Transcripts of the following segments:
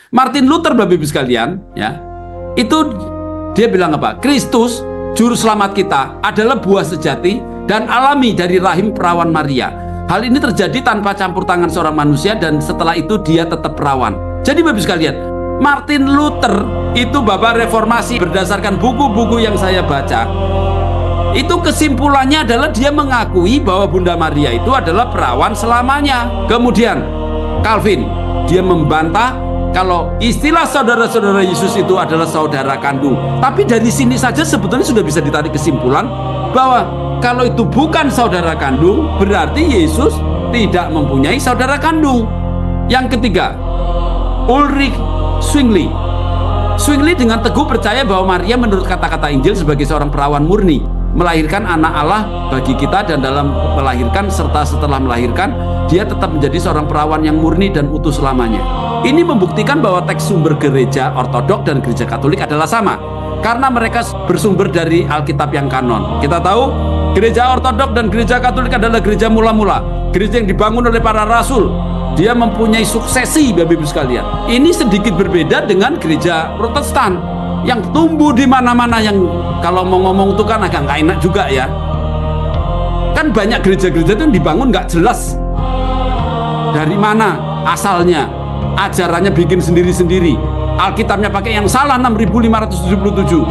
Martin Luther, Bapak Ibu sekalian, ya, itu dia bilang apa? Kristus, juru selamat kita, adalah buah sejati dan alami dari rahim perawan Maria. Hal ini terjadi tanpa campur tangan seorang manusia, dan setelah itu dia tetap perawan. Jadi Bapak Ibu sekalian, Martin Luther itu bapak reformasi, berdasarkan buku-buku yang saya baca, itu kesimpulannya adalah dia mengakui bahwa Bunda Maria itu adalah perawan selamanya. Kemudian Calvin, dia membantah kalau istilah saudara-saudara Yesus itu adalah saudara kandung. Tapi dari sini saja sebetulnya sudah bisa ditarik kesimpulan bahwa kalau itu bukan saudara kandung, berarti Yesus tidak mempunyai saudara kandung. Yang ketiga, Ulrich Zwingli. Zwingli dengan teguh percaya bahwa Maria menurut kata-kata Injil sebagai seorang perawan murni, melahirkan anak Allah bagi kita, dan dalam melahirkan serta setelah melahirkan dia tetap menjadi seorang perawan yang murni dan utuh selamanya. Ini membuktikan bahwa teks sumber gereja Ortodok dan gereja Katolik adalah sama, karena mereka bersumber dari Alkitab yang kanon. Kita tahu gereja Ortodok dan gereja Katolik adalah gereja mula-mula, gereja yang dibangun oleh para rasul. Dia mempunyai suksesi, Bapak Ibu sekalian. Ini sedikit berbeda dengan gereja Protestan yang tumbuh di mana-mana, yang kalau mau ngomong itu kan agak nggak enak juga ya. Kan banyak gereja-gereja itu yang dibangun nggak jelas dari mana asalnya, ajarannya bikin sendiri-sendiri, Alkitabnya pakai yang salah 6577.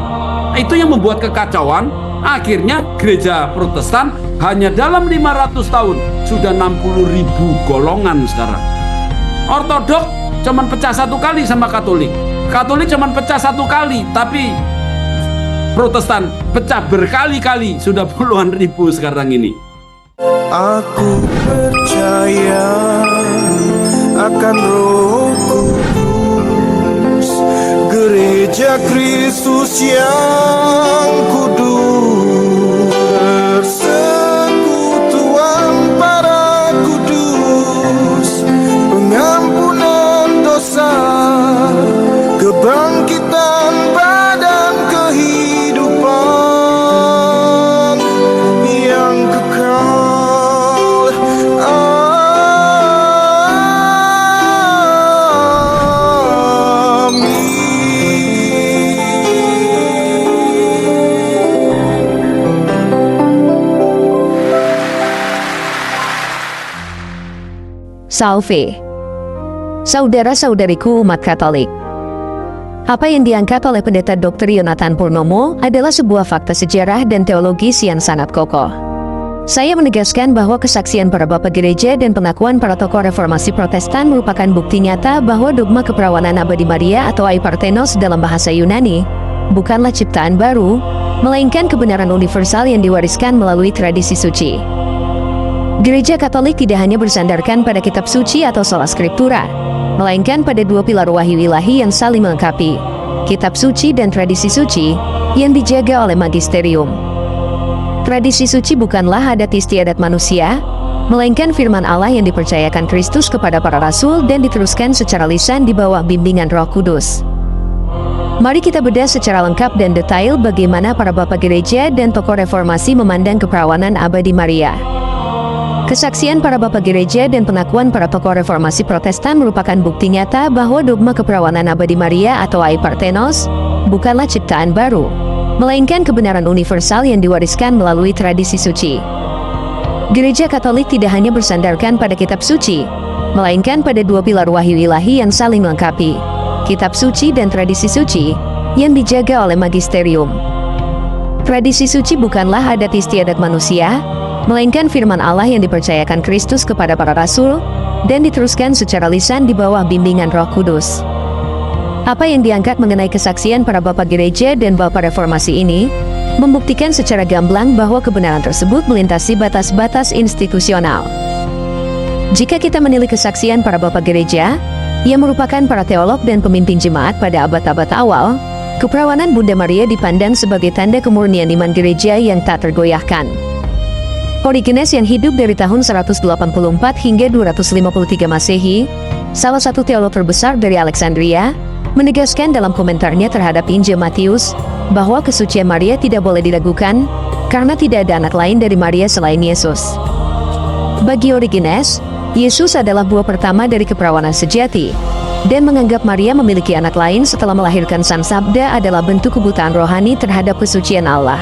Itu yang membuat kekacauan. Akhirnya gereja Protestan hanya dalam 500 tahun sudah 60.000 golongan sekarang. Ortodok cuman pecah satu kali sama Katolik. Katolik cuman pecah satu kali, tapi Protestan pecah berkali-kali, sudah puluhan ribu sekarang ini. Aku percaya akan Roh Kudus, Gereja Kristus yang kudus, persekutuan para kudus, pengampunan dosa, kebangkitan badan, kehidupan yang kekal. Salve, saudara-saudariku umat Katolik. Apa yang diangkat oleh Pendeta Dr. Yonatan Purnomo adalah sebuah fakta sejarah dan teologis yang sangat kokoh. Saya menegaskan bahwa kesaksian para bapak gereja dan pengakuan para tokoh reformasi Protestan merupakan bukti nyata bahwa dogma keperawanan abadi Maria atau aiparthenos dalam bahasa Yunani bukanlah ciptaan baru, melainkan kebenaran universal yang diwariskan melalui tradisi suci. Gereja Katolik tidak hanya bersandarkan pada kitab suci atau sola scriptura, melainkan pada dua pilar wahyu ilahi yang saling melengkapi, kitab suci dan tradisi suci yang dijaga oleh magisterium. Tradisi suci bukanlah adat istiadat manusia, melainkan firman Allah yang dipercayakan Kristus kepada para rasul dan diteruskan secara lisan di bawah bimbingan Roh Kudus. Mari kita bedah secara lengkap dan detail bagaimana para bapak gereja dan tokoh reformasi memandang keperawanan abadi Maria. Kesaksian para bapak gereja dan pengakuan para tokoh reformasi Protestan merupakan bukti nyata bahwa dogma keperawanan abadi Maria atau aiparthenos bukanlah ciptaan baru, melainkan kebenaran universal yang diwariskan melalui tradisi suci. Gereja Katolik tidak hanya bersandarkan pada kitab suci, melainkan pada dua pilar wahyu ilahi yang saling melengkapi, kitab suci dan tradisi suci yang dijaga oleh magisterium. Tradisi suci bukanlah adat istiadat manusia, melainkan firman Allah yang dipercayakan Kristus kepada para rasul dan diteruskan secara lisan di bawah bimbingan Roh Kudus. Apa yang diangkat mengenai kesaksian para bapak gereja dan bapak reformasi ini membuktikan secara gamblang bahwa kebenaran tersebut melintasi batas-batas institusional. Jika kita menilik kesaksian para bapak gereja, yang merupakan para teolog dan pemimpin jemaat pada abad-abad awal, keperawanan Bunda Maria dipandang sebagai tanda kemurnian iman gereja yang tak tergoyahkan. Origenes yang hidup dari tahun 184 hingga 253 Masehi, salah satu teolog terbesar dari Alexandria, menegaskan dalam komentarnya terhadap Injil Matius bahwa kesucian Maria tidak boleh diragukan karena tidak ada anak lain dari Maria selain Yesus. Bagi Origenes, Yesus adalah buah pertama dari keperawanan sejati, dan menganggap Maria memiliki anak lain setelah melahirkan Sang Sabda adalah bentuk kebutaan rohani terhadap kesucian Allah.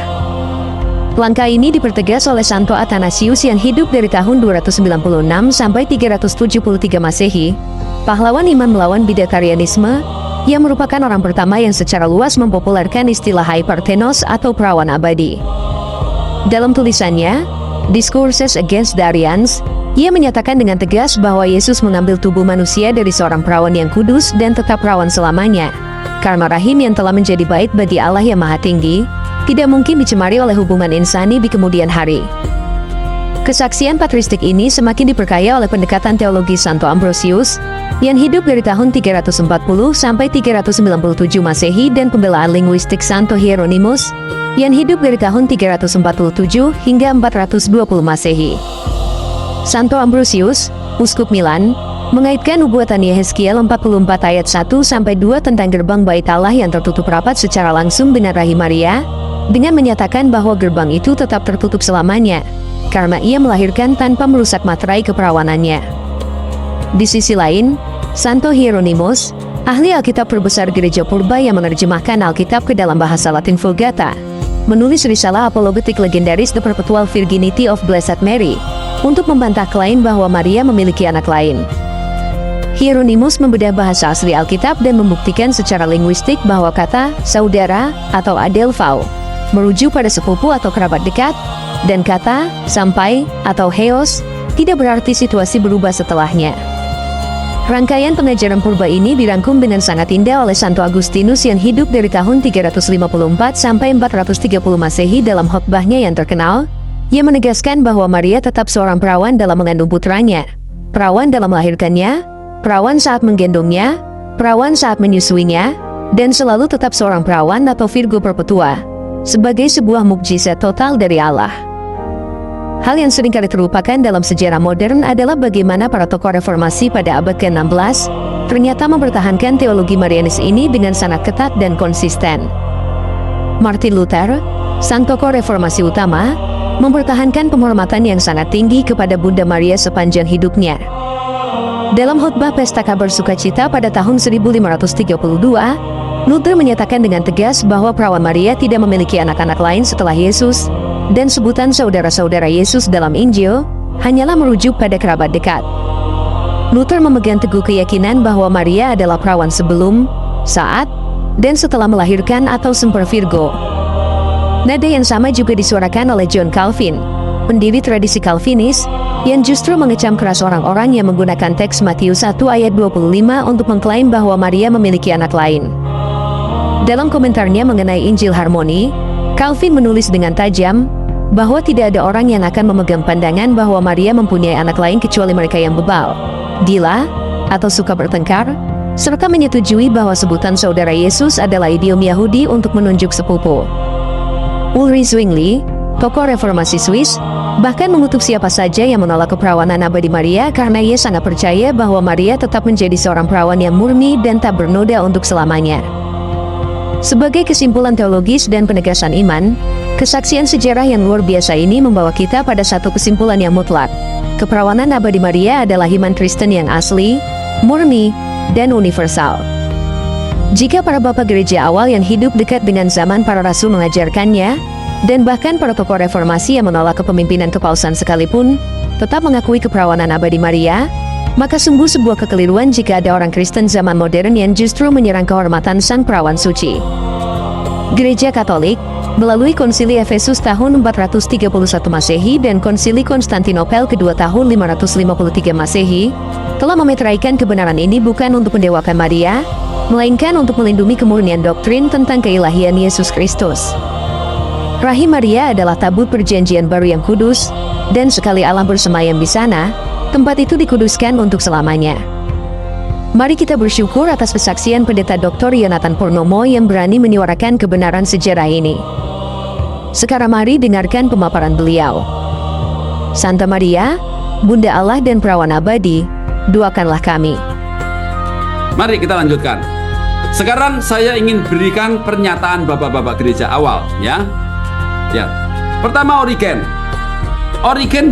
Langkah ini dipertegas oleh Santo Athanasius yang hidup dari tahun 296 sampai 373 Masehi, pahlawan iman melawan Bidakarianisme, yang merupakan orang pertama yang secara luas mempopulerkan istilah Hyparthenos atau perawan abadi. Dalam tulisannya, Discourses Against the Arians, ia menyatakan dengan tegas bahwa Yesus mengambil tubuh manusia dari seorang perawan yang kudus dan tetap perawan selamanya, karena rahim yang telah menjadi bait bagi Allah yang Maha Tinggi, tidak mungkin dicemari oleh hubungan insani di kemudian hari. Kesaksian patristik ini semakin diperkaya oleh pendekatan teologi Santo Ambrosius, yang hidup dari tahun 340 sampai 397 Masehi dan pembelaan linguistik Santo Hieronymus, yang hidup dari tahun 347 hingga 420 Masehi. Santo Ambrosius, Uskup Milan, mengaitkan nubuatan Yehezkiel 44 ayat 1-2 tentang gerbang bait Allah yang tertutup rapat secara langsung dengan rahim Maria, dengan menyatakan bahwa gerbang itu tetap tertutup selamanya, karena ia melahirkan tanpa merusak materai keperawanannya. Di sisi lain, Santo Hieronymus, ahli Alkitab terbesar Gereja Purba yang menerjemahkan Alkitab ke dalam bahasa Latin Vulgata, menulis risalah apologetik legendaris The Perpetual Virginity of Blessed Mary, untuk membantah klaim bahwa Maria memiliki anak lain. Hieronymus membedah bahasa asli Alkitab dan membuktikan secara linguistik bahwa kata saudara atau adelphao merujuk pada sepupu atau kerabat dekat, dan kata sampai atau heos tidak berarti situasi berubah setelahnya. Rangkaian pengajaran purba ini dirangkum dengan sangat indah oleh Santo Agustinus yang hidup dari tahun 354 sampai 430 Masehi dalam khotbahnya yang terkenal, yang menegaskan bahwa Maria tetap seorang perawan dalam mengandung putranya, perawan dalam melahirkannya, perawan saat menggendongnya, perawan saat menyusuinya, dan selalu tetap seorang perawan atau Virgo Perpetua, sebagai sebuah mukjizat total dari Allah. Hal yang seringkali terlupakan dalam sejarah modern adalah bagaimana para tokoh reformasi pada abad ke-16 ternyata mempertahankan teologi Marianis ini dengan sangat ketat dan konsisten. Martin Luther, sang tokoh reformasi utama, mempertahankan penghormatan yang sangat tinggi kepada Bunda Maria sepanjang hidupnya. Dalam khotbah Pesta Kabar Sukacita pada tahun 1532, Luther menyatakan dengan tegas bahwa perawan Maria tidak memiliki anak-anak lain setelah Yesus, dan sebutan saudara-saudara Yesus dalam Injil hanyalah merujuk pada kerabat dekat. Luther memegang teguh keyakinan bahwa Maria adalah perawan sebelum, saat, dan setelah melahirkan atau semper Virgo. Nada yang sama juga disuarakan oleh John Calvin, pendiri tradisi Calvinis, yang justru mengecam keras orang-orang yang menggunakan teks Matius 1 ayat 25 untuk mengklaim bahwa Maria memiliki anak lain. Dalam komentarnya mengenai Injil Harmoni, Calvin menulis dengan tajam bahwa tidak ada orang yang akan memegang pandangan bahwa Maria mempunyai anak lain kecuali mereka yang bebal, gila, atau suka bertengkar, serta menyetujui bahwa sebutan saudara Yesus adalah idiom Yahudi untuk menunjuk sepupu. Ulrich Zwingli, tokoh reformasi Swiss, bahkan mengutuk siapa saja yang menolak keperawanan abadi Maria karena ia sangat percaya bahwa Maria tetap menjadi seorang perawan yang murni dan tak bernoda untuk selamanya. Sebagai kesimpulan teologis dan penegasan iman, kesaksian sejarah yang luar biasa ini membawa kita pada satu kesimpulan yang mutlak. Keperawanan abadi Maria adalah iman Kristen yang asli, murni, dan universal. Jika para bapak gereja awal yang hidup dekat dengan zaman para rasul mengajarkannya, dan bahkan para tokoh reformasi yang menolak kepemimpinan kepausan sekalipun, tetap mengakui keperawanan abadi Maria, maka sungguh sebuah kekeliruan jika ada orang Kristen zaman modern yang justru menyerang kehormatan sang perawan suci. Gereja Katolik, melalui Konsili Efesus tahun 431 Masehi dan Konsili Konstantinopel kedua tahun 553 Masehi, telah memeteraikan kebenaran ini bukan untuk mendewakan Maria, melainkan untuk melindungi kemurnian doktrin tentang keilahian Yesus Kristus. Rahim Maria adalah tabut perjanjian baru yang kudus, dan sekali Allah bersemayam di sana, tempat itu dikuduskan untuk selamanya. Mari kita bersyukur atas kesaksian Pendeta Dr. Yonatan Purnomo yang berani menyuarakan kebenaran sejarah ini. Sekarang mari dengarkan pemaparan beliau. Santa Maria, Bunda Allah dan Perawan Abadi, doakanlah kami. Mari kita lanjutkan. Sekarang saya ingin berikan pernyataan bapak-bapak gereja awal, ya. Pertama, Origen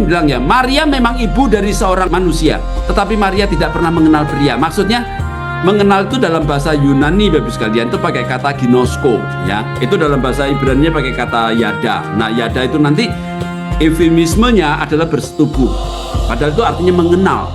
bilang ya, Maria memang ibu dari seorang manusia, tetapi Maria tidak pernah mengenal pria. Maksudnya, mengenal itu dalam bahasa Yunani Bapak sekalian itu pakai kata ginosko ya. Itu dalam bahasa Ibrani pakai kata yada. Nah, yada itu nanti eufemismenya adalah bersetubuh. Padahal itu artinya mengenal.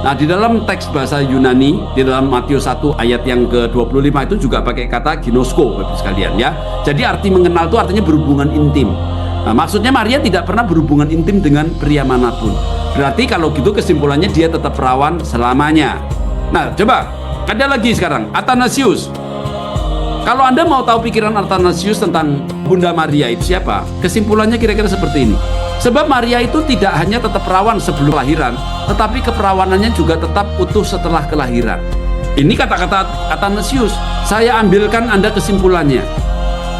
Nah, di dalam teks bahasa Yunani di dalam Matius 1 ayat yang ke-25 itu juga pakai kata ginosko Bapak sekalian ya. Jadi arti mengenal itu artinya berhubungan intim. Nah, maksudnya Maria tidak pernah berhubungan intim dengan pria manapun. Berarti kalau gitu kesimpulannya dia tetap perawan selamanya. Nah, coba ada lagi sekarang Athanasius. Kalau Anda mau tahu pikiran Athanasius tentang Bunda Maria itu siapa, kesimpulannya kira-kira seperti ini. Sebab Maria itu tidak hanya tetap perawan sebelum kelahiran, tetapi keperawanannya juga tetap utuh setelah kelahiran. Ini kata-kata Athanasius. Saya ambilkan Anda kesimpulannya.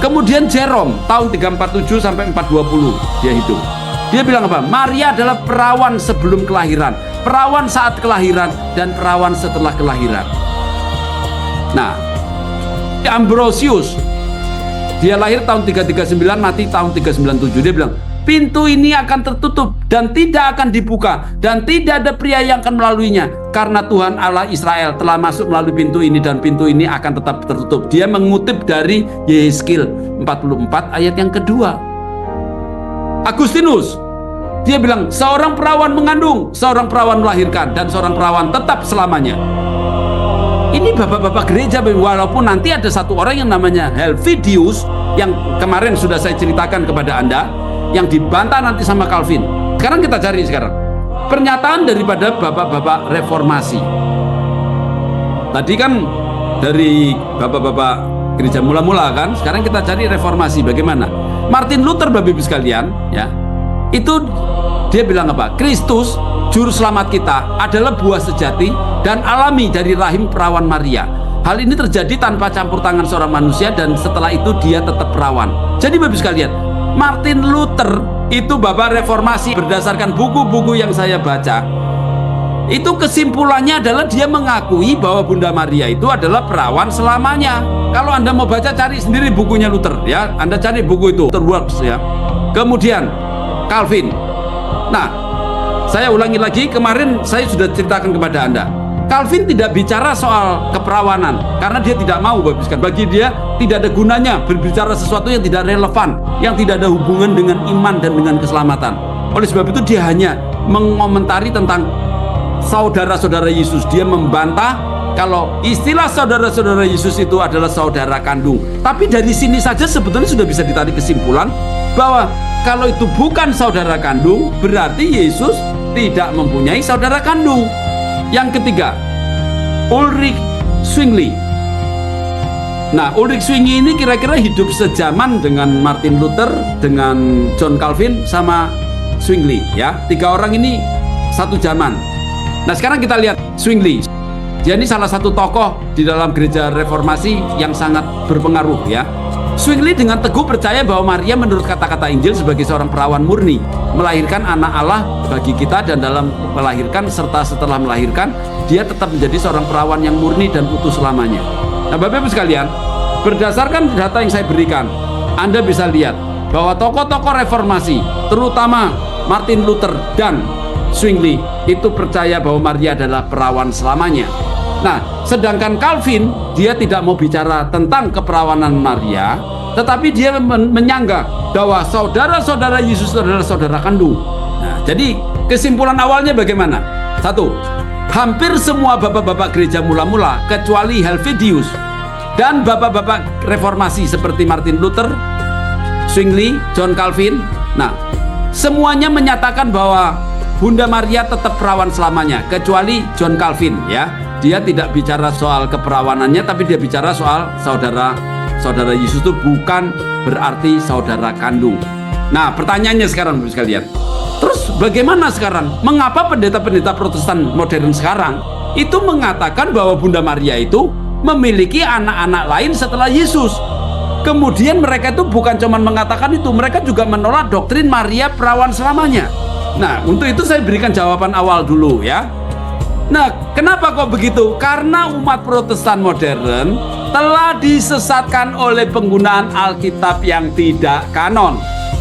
Kemudian Jerome tahun 347 sampai 420 dia hidup. Dia bilang apa? Maria adalah perawan sebelum kelahiran, perawan saat kelahiran, dan perawan setelah kelahiran. Nah, Ambrosius dia lahir tahun 339, mati tahun 397. Dia bilang, pintu ini akan tertutup dan tidak akan dibuka, dan tidak ada pria yang akan melaluinya, karena Tuhan Allah Israel telah masuk melalui pintu ini, dan pintu ini akan tetap tertutup. Dia mengutip dari Yehezkiel 44 ayat yang kedua. Agustinus dia bilang, seorang perawan mengandung, seorang perawan melahirkan, dan seorang perawan tetap selamanya. Ini bapak-bapak gereja, walaupun nanti ada satu orang yang namanya Helvidius yang kemarin sudah saya ceritakan kepada Anda, yang dibantah nanti sama Calvin. Sekarang kita cari pernyataan daripada bapak-bapak reformasi. Tadi kan dari bapak-bapak gereja mula-mula kan, sekarang kita cari reformasi bagaimana. Martin Luther Bapak Ibu sekalian ya, itu dia bilang apa? Kristus juru selamat kita adalah buah sejati dan alami dari rahim perawan Maria. Hal ini terjadi tanpa campur tangan seorang manusia, dan setelah itu dia tetap perawan. Jadi Bapak Ibu sekalian, Martin Luther itu bapak reformasi, berdasarkan buku-buku yang saya baca, itu kesimpulannya adalah dia mengakui bahwa Bunda Maria itu adalah perawan selamanya. Kalau Anda mau baca, cari sendiri bukunya Luther ya. Anda cari buku itu, Luther Works ya. Kemudian Calvin. Nah, saya ulangi lagi, kemarin saya sudah ceritakan kepada Anda. Calvin tidak bicara soal keperawanan karena dia tidak mau, bagi dia tidak ada gunanya berbicara sesuatu yang tidak relevan, yang tidak ada hubungan dengan iman dan dengan keselamatan. Oleh sebab itu dia hanya mengomentari tentang saudara-saudara Yesus. Dia membantah kalau istilah saudara-saudara Yesus itu adalah saudara kandung. Tapi dari sini saja sebetulnya sudah bisa ditarik kesimpulan bahwa kalau itu bukan saudara kandung, berarti Yesus tidak mempunyai saudara kandung. Yang ketiga, Ulrich Zwingli. Nah, Ulrich Zwingli ini kira-kira hidup sejaman dengan Martin Luther, dengan John Calvin, sama Zwingli ya. Tiga orang ini satu zaman. Nah, sekarang kita lihat Zwingli. Dia ini salah satu tokoh di dalam gereja reformasi yang sangat berpengaruh ya. Zwingli dengan teguh percaya bahwa Maria menurut kata-kata Injil sebagai seorang perawan murni, melahirkan anak Allah bagi kita, dan dalam melahirkan serta setelah melahirkan dia tetap menjadi seorang perawan yang murni dan utuh selamanya. Nah, Bapak Ibu sekalian, berdasarkan data yang saya berikan, Anda bisa lihat bahwa tokoh-tokoh reformasi, terutama Martin Luther dan Zwingli, itu percaya bahwa Maria adalah perawan selamanya. Nah, sedangkan Calvin dia tidak mau bicara tentang keperawanan Maria, tetapi dia menyanggah bahwa saudara-saudara Yesus adalah saudara kandung. Nah, jadi kesimpulan awalnya bagaimana? Satu, hampir semua bapak-bapak gereja mula-mula kecuali Helvidius dan bapak-bapak reformasi seperti Martin Luther, Zwingli, John Calvin, nah semuanya menyatakan bahwa Bunda Maria tetap perawan selamanya, kecuali John Calvin ya. Dia tidak bicara soal keperawanannya, tapi dia bicara soal saudara Yesus itu bukan berarti saudara kandung. Nah, pertanyaannya sekarang Bapak sekalian, terus bagaimana sekarang? Mengapa pendeta-pendeta Protestan modern sekarang itu mengatakan bahwa Bunda Maria itu memiliki anak-anak lain setelah Yesus? Kemudian mereka itu bukan cuma mengatakan itu, mereka juga menolak doktrin Maria perawan selamanya. Nah, untuk itu saya berikan jawaban awal dulu ya. Nah, kenapa kok begitu? Karena umat Protestan modern telah disesatkan oleh penggunaan Alkitab yang tidak kanon.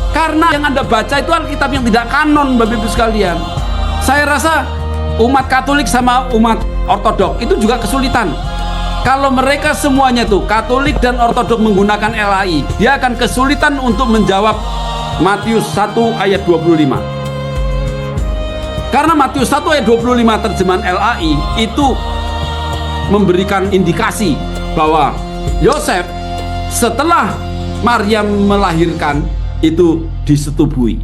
Karena yang Anda baca itu Alkitab yang tidak kanon, Bapak Ibu sekalian. Saya rasa umat Katolik sama umat Ortodok itu juga kesulitan. Kalau mereka semuanya tuh Katolik dan Ortodok menggunakan LAI, dia akan kesulitan untuk menjawab Matius 1 ayat 25. Karena Matius 1 ayat 25 terjemahan LAI itu memberikan indikasi bahwa Yosef setelah Maryam melahirkan itu disetubui.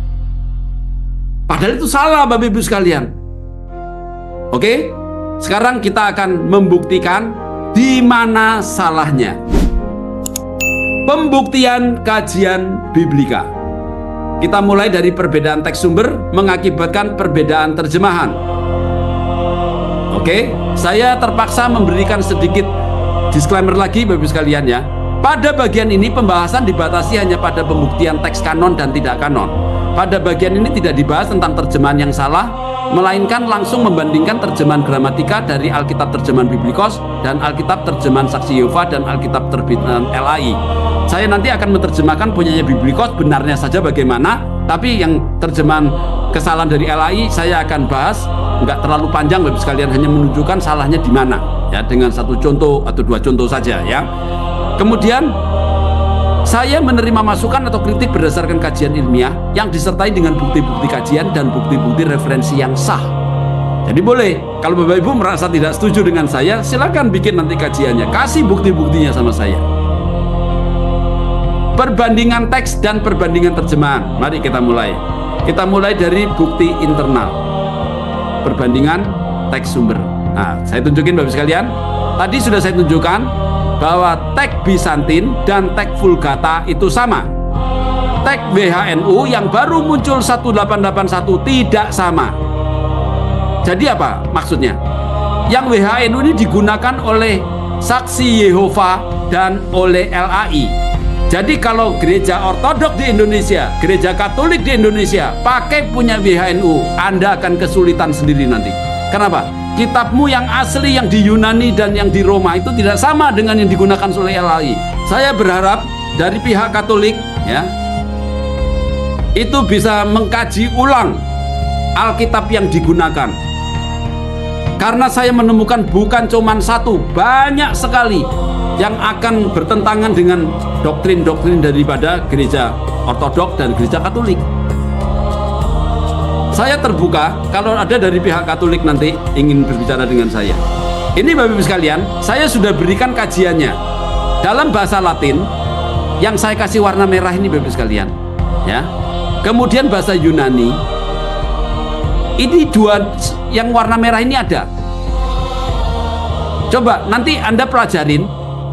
Padahal itu salah, Bapak Ibu sekalian. Oke? Sekarang kita akan membuktikan di mana salahnya. Pembuktian kajian biblika. Kita mulai dari perbedaan teks sumber mengakibatkan perbedaan terjemahan. Oke, saya terpaksa memberikan sedikit disclaimer lagi Bapak Ibu sekalian ya. Pada bagian ini pembahasan dibatasi hanya pada pembuktian teks kanon dan tidak kanon. Pada bagian ini tidak dibahas tentang terjemahan yang salah, melainkan langsung membandingkan terjemahan gramatika dari Alkitab terjemahan Biblikos dan Alkitab terjemahan Saksi Yehova dan Alkitab terbitan LAI. Saya nanti akan menerjemahkan punyanya Biblikos, benarnya saja bagaimana, tapi yang terjemahan kesalahan dari LAI saya akan bahas, nggak terlalu panjang Bapak sekalian, hanya menunjukkan salahnya di mana ya, dengan satu contoh atau dua contoh saja ya. Kemudian saya menerima masukan atau kritik berdasarkan kajian ilmiah yang disertai dengan bukti-bukti kajian dan bukti-bukti referensi yang sah. Jadi boleh, kalau Bapak Ibu merasa tidak setuju dengan saya, silakan bikin nanti kajiannya, kasih bukti-buktinya sama saya. Perbandingan teks dan perbandingan terjemahan. Mari kita mulai. Kita mulai dari bukti internal. Perbandingan teks sumber. Nah, saya tunjukin Bapak sekalian. Tadi sudah saya tunjukkan bahwa teks Bizantin dan teks Vulgata itu sama. Teks WHNU yang baru muncul 1881 tidak sama. Jadi apa maksudnya? Yang WHNU ini digunakan oleh Saksi Yehova dan oleh LAI. Jadi kalau gereja Ortodok di Indonesia, gereja Katolik di Indonesia pakai punya WHNU, Anda akan kesulitan sendiri nanti. Kenapa? Kitabmu yang asli yang di Yunani dan yang di Roma itu tidak sama dengan yang digunakan oleh LAI. Saya berharap dari pihak Katolik ya, itu bisa mengkaji ulang Alkitab yang digunakan. Karena saya menemukan bukan cuma satu, banyak sekali yang akan bertentangan dengan doktrin-doktrin daripada gereja Ortodok dan gereja Katolik. Saya terbuka kalau ada dari pihak Katolik nanti ingin berbicara dengan saya. Ini Bapak Ibu sekalian, saya sudah berikan kajiannya dalam bahasa Latin yang saya kasih warna merah ini Bapak Ibu sekalian, ya. Kemudian bahasa Yunani. Ini dua yang warna merah ini ada. Coba nanti Anda pelajarin.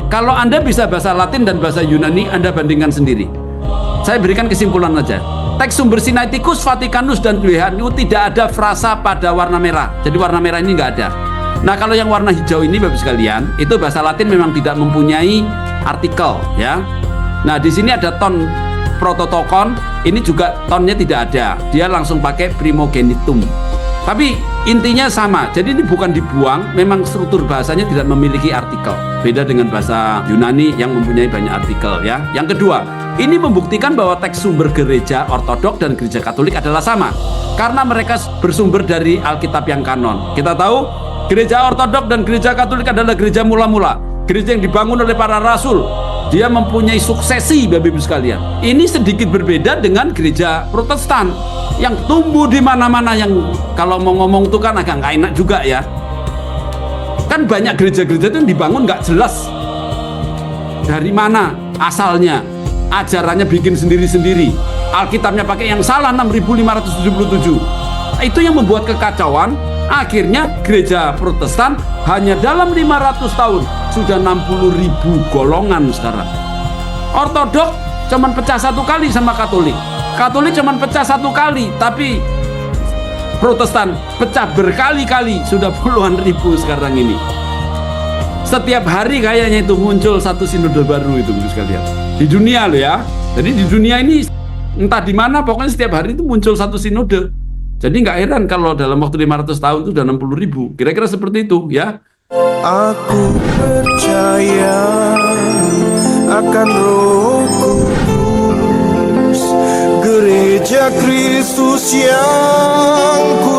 Kalau Anda bisa bahasa Latin dan bahasa Yunani, Anda bandingkan sendiri. Saya berikan kesimpulan aja. Teks sumber Sinaiticus, Vaticanus, dan WHNU tidak ada frasa pada warna merah. Jadi warna merah ini nggak ada. Nah kalau yang warna hijau ini Bapak sekalian, itu bahasa Latin memang tidak mempunyai artikel ya. Nah di sini ada ton prototokon, ini juga tonnya tidak ada. Dia langsung pakai primogenitum. Tapi intinya sama. Jadi ini bukan dibuang, memang struktur bahasanya tidak memiliki artikel. Beda dengan bahasa Yunani yang mempunyai banyak artikel ya. Yang kedua, ini membuktikan bahwa teks sumber gereja Ortodok dan gereja Katolik adalah sama. Karena mereka bersumber dari Alkitab yang kanon. Kita tahu gereja Ortodok dan gereja Katolik adalah gereja mula-mula. Gereja yang dibangun oleh para rasul. Dia mempunyai suksesi Bapak Ibu sekalian. Ini sedikit berbeda dengan gereja Protestan yang tumbuh di mana-mana, yang kalau mau ngomong itu kan agak nggak enak juga ya. Kan banyak gereja-gereja itu yang dibangun nggak jelas dari mana asalnya. Ajarannya bikin sendiri-sendiri. Alkitabnya pakai yang salah 6577. Itu yang membuat kekacauan. Akhirnya gereja Protestan hanya dalam 500 tahun sudah 60.000 golongan sekarang. Ortodok cuman pecah satu kali sama Katolik. Katolik cuman pecah satu kali, tapi Protestan pecah berkali-kali, sudah puluhan ribu sekarang ini. Setiap hari kayaknya itu muncul satu sinode baru itu sekalian. Di dunia loh ya. Jadi di dunia ini entah di mana pokoknya setiap hari itu muncul satu sinode. Jadi nggak heran kalau dalam waktu 500 tahun itu udah 60.000. Kira-kira seperti itu ya. Aku percaya akan Roh Kudus, gereja Kristus yang ku